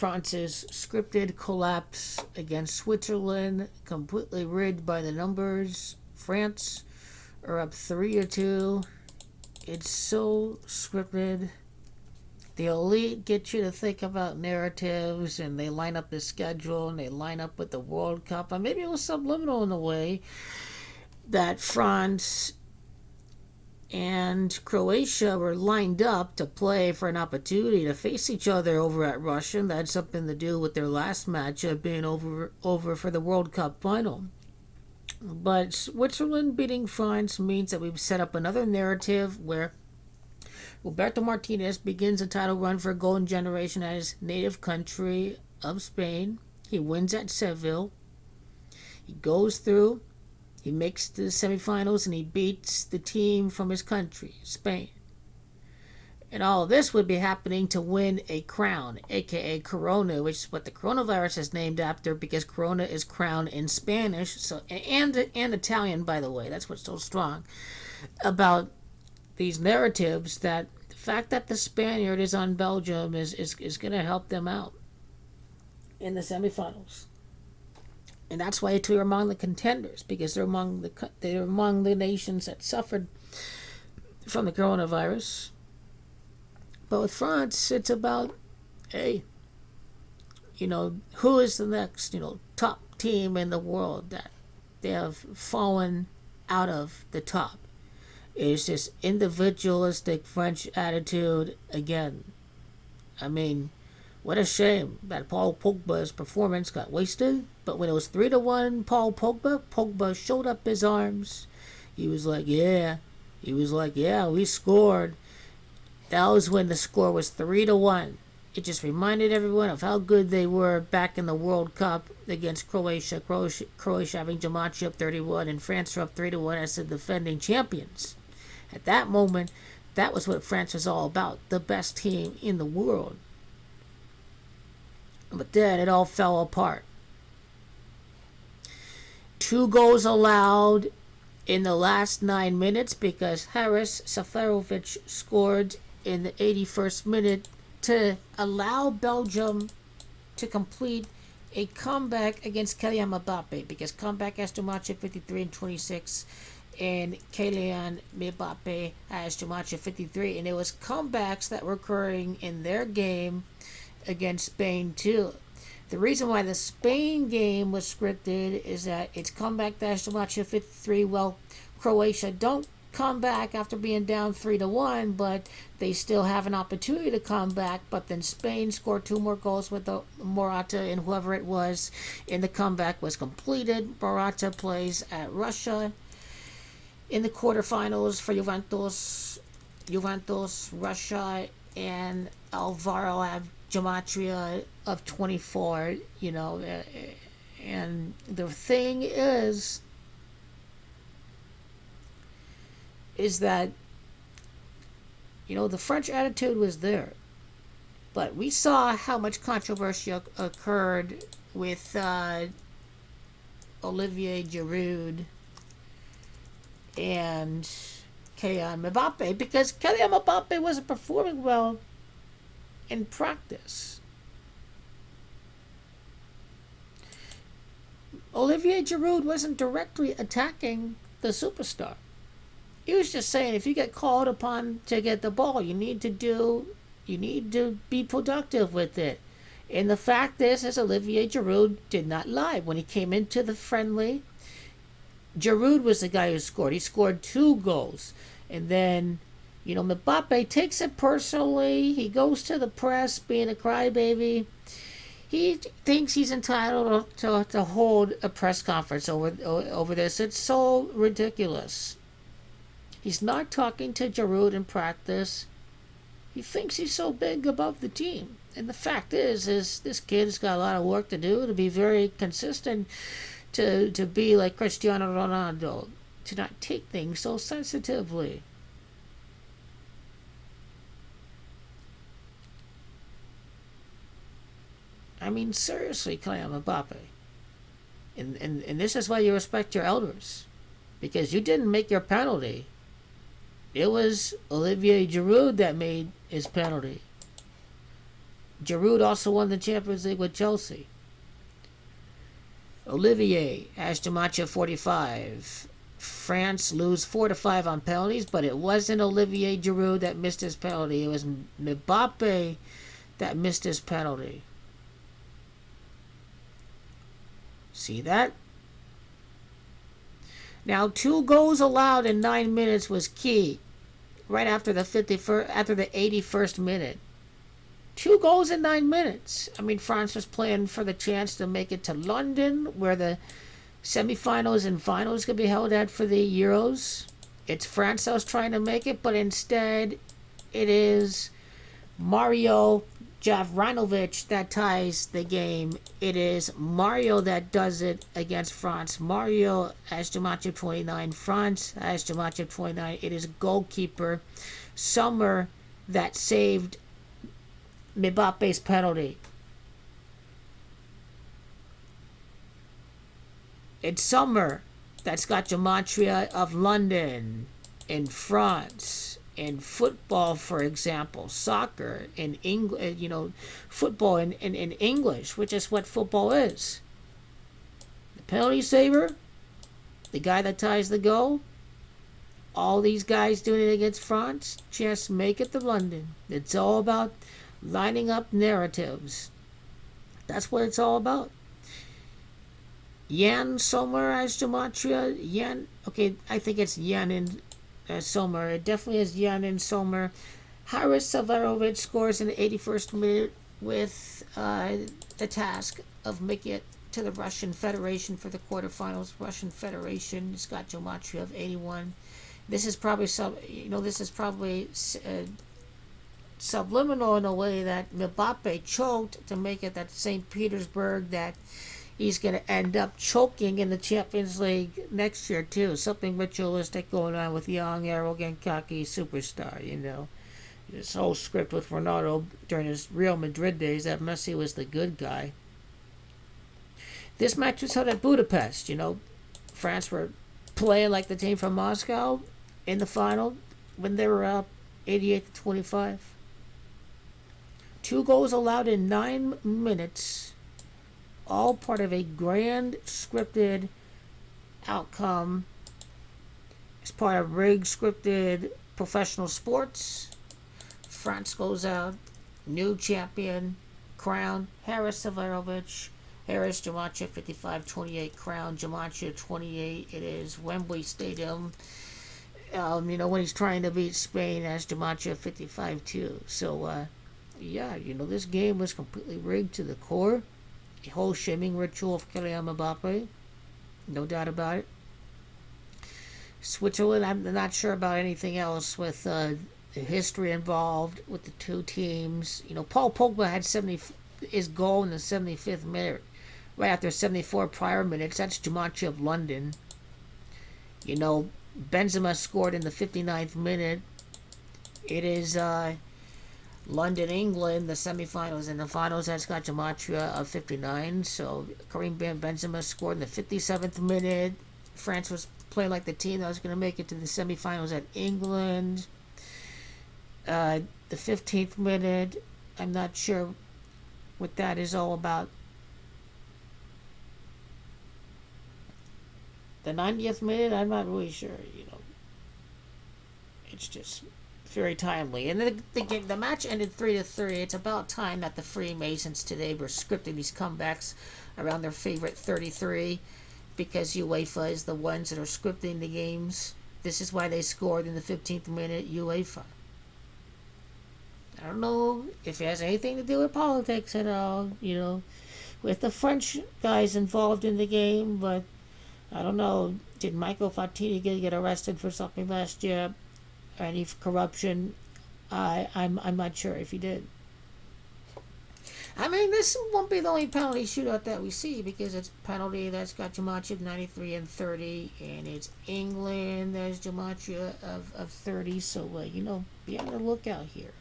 France's scripted collapse against Switzerland, completely rigged by the numbers. France are up 3-2. It's so scripted. The elite get you to think about narratives, and they line up the schedule, and they line up with the World Cup. And maybe it was subliminal in a way that France and Croatia were lined up to play for an opportunity to face each other over at Russia. And that had something to do with their last matchup being over for the World Cup final. But Switzerland beating France means that we've set up another narrative where Roberto Martinez begins a title run for a golden generation at his native country of Spain. He wins at Seville. He goes through. He makes the semifinals and he beats the team from his country, Spain. And all of this would be happening to win a crown, aka Corona, which is what the coronavirus is named after because Corona is crown in Spanish, so and Italian, by the way. That's what's so strong about these narratives, that the fact that the Spaniard is on Belgium is going to help them out in the semifinals. And that's why they're among the contenders, because they're among the nations that suffered from the coronavirus. But with France, it's about, hey, who is the next, top team in the world that they have fallen out of the top. It's this individualistic French attitude again. I mean, what a shame that Paul Pogba's performance got wasted. But when it was 3-1, Pogba showed up his arms. He was like, yeah, we scored. That was when the score was 3-1. It just reminded everyone of how good they were back in the World Cup against Croatia. Croatia having Jamachi up 31 and France up 3-1 as the defending champions. At that moment, that was what France was all about. The best team in the world. But then it all fell apart. 2 goals allowed in the last 9 minutes because Haris Seferovic scored in the 81st minute to allow Belgium to complete a comeback against Kylian Mbappe, because comeback has Jumachi 53 and 26 and Kylian Mbappe has Jumachi 53, and it was comebacks that were occurring in their game against Spain too. The reason why the Spain game was scripted is that it's comeback dash Jumachi 53. Well, Croatia don't come back after being down 3-1, but they still have an opportunity to come back. But then Spain scored 2 more goals with the Morata and whoever it was, and the comeback was completed. Morata plays at Russia in the quarterfinals for Juventus, Russia, and Alvaro have gematria of 24, and the thing is that, the French attitude was there, but we saw how much controversy occurred with Olivier Giroud and Kylian Mbappe, because Kylian Mbappe wasn't performing well in practice. Olivier Giroud wasn't directly attacking the superstar. He was just saying, if you get called upon to get the ball, you need to be productive with it. And the fact is Olivier Giroud did not lie. When he came into the friendly, Giroud was the guy who scored. He scored 2 goals. And then, Mbappe takes it personally. He goes to the press being a crybaby. He thinks he's entitled to hold a press conference over this. It's so ridiculous. He's not talking to Giroud in practice. He thinks he's so big above the team. And the fact is this kid has got a lot of work to do to be very consistent, to be like Cristiano Ronaldo, to not take things so sensitively. I mean, seriously, Kylian Mbappe. And this is why you respect your elders. Because you didn't make your penalty. It was Olivier Giroud that made his penalty. Giroud also won the Champions League with Chelsea. Olivier has Dimancia 45. France lose 4-5 on penalties, but it wasn't Olivier Giroud that missed his penalty. It was Mbappe that missed his penalty. See that? Now, 2 goals allowed in 9 minutes was key. Right after the 81st minute. 2 goals in 9 minutes. I mean, France was playing for the chance to make it to London, where the semifinals and finals could be held at for the Euros. It's France that was trying to make it, but instead it is Mario Gavranovic that ties the game. It is Mario that does it against France. Mario has Dimancia 29. France has Dimancia 29. It is goalkeeper Sommer that saved Mbappe's penalty. It's Sommer that's got gematria of London in France. In football, for example, soccer, in English, football in English, which is what football is. The penalty saver, the guy that ties the goal, all these guys doing it against France, just make it to London. It's all about lining up narratives. That's what it's all about. Jan Sommer as gematria. I think it's Jan and Sommer. It definitely is Jan and Sommer. Haris Severovic scores in the 81st minute with the task of making it to the Russian Federation for the quarterfinals. Russian Federation has got gematria of 81. This is probably subliminal in a way that Mbappe choked to make it at St Petersburg, that he's going to end up choking in the Champions League next year, too. Something ritualistic going on with young, arrogant, cocky superstar, This whole script with Ronaldo during his Real Madrid days, that Messi was the good guy. This match was held at Budapest, France were playing like the team from Moscow in the final when they were up 88-25. 2 goals allowed in 9 minutes. All part of a grand scripted outcome. It's part of rigged scripted professional sports. France goes out, new champion, crown, Haris Severovic. Haris gematria 55-28, crown gematria 28. It is Wembley Stadium. When he's trying to beat Spain, as gematria 55 too. So, this game was completely rigged to the core. The whole shaming ritual of Kylian Mbappe, no doubt about it. Switzerland, I'm not sure about anything else with the history involved with the two teams. Paul Pogba had his goal in the 75th minute, right after 74 prior minutes. That's gematria of London. Benzema scored in the 59th minute. It is London, England, the semifinals and the finals. That's got gematria of 59. So Karim Benzema scored in the 57th minute. France was playing like the team that was going to make it to the semifinals at England. The 15th minute, I'm not sure what that is all about. The 90th minute, I'm not really sure. It's just very timely. And then the match ended 3-3. It's about time that the Freemasons today were scripting these comebacks around their favorite 33, because UEFA is the ones that are scripting the games. This is why they scored in the 15th minute, UEFA. I don't know if it has anything to do with politics at all, with the French guys involved in the game, but I don't know. Did Michael Fatini get arrested for something last year? Any corruption? I'm not sure if he did. I mean, this won't be the only penalty shootout that we see, because it's penalty that's got gematria of 93 and 30, and it's England that's gematria of 30. So be on the lookout here.